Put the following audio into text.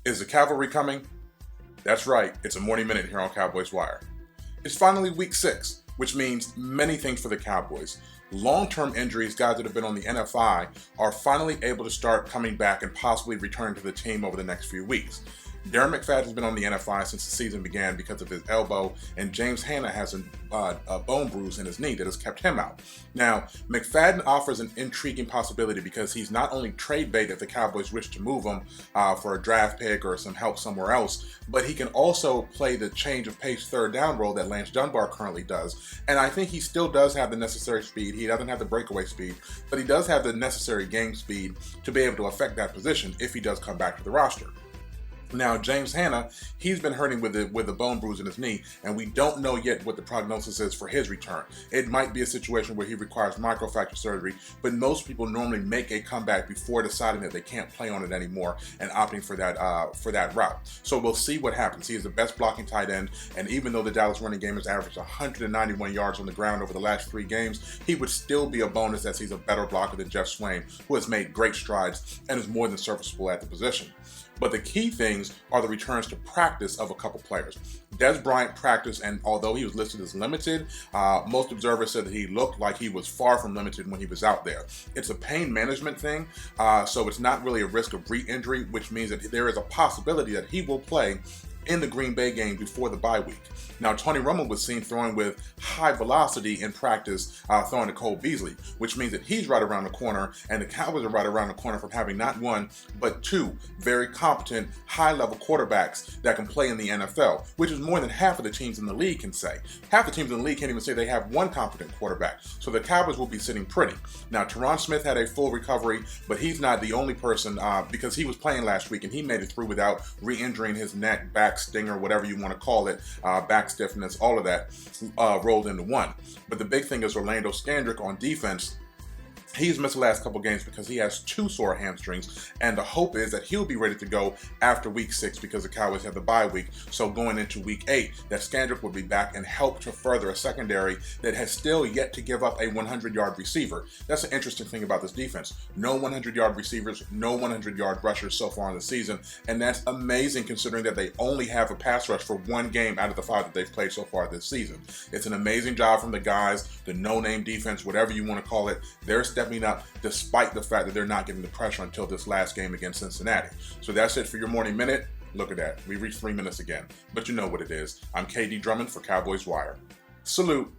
Is the Cavalry coming? That's right, it's a morning minute here on Cowboys Wire. It's finally week 6, which means many things for the Cowboys. Long-term injuries, guys that have been on the NFI, are finally able to start coming back and possibly return to the team over the next few weeks. Darren McFadden has been on the NFI since the season began because of his elbow, and James Hanna has a bone bruise in his knee that has kept him out. Now, McFadden offers an intriguing possibility because he's not only trade bait if the Cowboys wish to move him for a draft pick or some help somewhere else, but he can also play the change of pace third down role that Lance Dunbar currently does. And I think he still does have the necessary speed. He doesn't have the breakaway speed, but he does have the necessary game speed to be able to affect that position if he does come back to the roster. Now, James Hanna, he's been hurting with a bone bruise in his knee, and we don't know yet what the prognosis is for his return. It might be a situation where he requires microfracture surgery, but most people normally make a comeback before deciding that they can't play on it anymore and opting for that route. So we'll see what happens. He is the best blocking tight end, and even though the Dallas running game has averaged 191 yards on the ground over the last 3 games, he would still be a bonus as he's a better blocker than Jeff Swain, who has made great strides and is more than serviceable at the position. But the key things are the returns to practice of a couple players. Des Bryant practiced, and although he was listed as limited, most observers said that he looked like he was far from limited when he was out there. It's a pain management thing, so it's not really a risk of re-injury, which means that there is a possibility that he will play in the Green Bay game before the bye week. Now, Tony Romo was seen throwing with high velocity in practice, throwing to Cole Beasley, which means that he's right around the corner, and the Cowboys are right around the corner from having not one, but 2 very competent, high-level quarterbacks that can play in the NFL, which is more than half of the teams in the league can say. Half the teams in the league can't even say they have one competent quarterback, so the Cowboys will be sitting pretty. Now, Teron Smith had a full recovery, but he's not the only person because he was playing last week, and he made it through without re-injuring his neck, back, stinger, whatever you want to call it, back stiffness, all of that rolled into one. But the big thing is Orlando Scandrick on defense. He's missed the last couple games because he has 2 sore hamstrings, and the hope is that he'll be ready to go after week 6 because the Cowboys have the bye week. So going into week 8, that Scandrick will be back and help to further a secondary that has still yet to give up a 100-yard receiver. That's an interesting thing about this defense. No 100-yard receivers, no 100-yard rushers so far in the season, and that's amazing considering that they only have a pass rush for 1 game out of the 5 that they've played so far this season. It's an amazing job from the guys, the no-name defense, whatever you want to call it. They're stepping up despite the fact that they're not getting the pressure until this last game against Cincinnati. So that's it for your morning minute. Look at that. We reached 3 minutes again. But you know what it is. I'm KD Drummond for Cowboys Wire. Salute.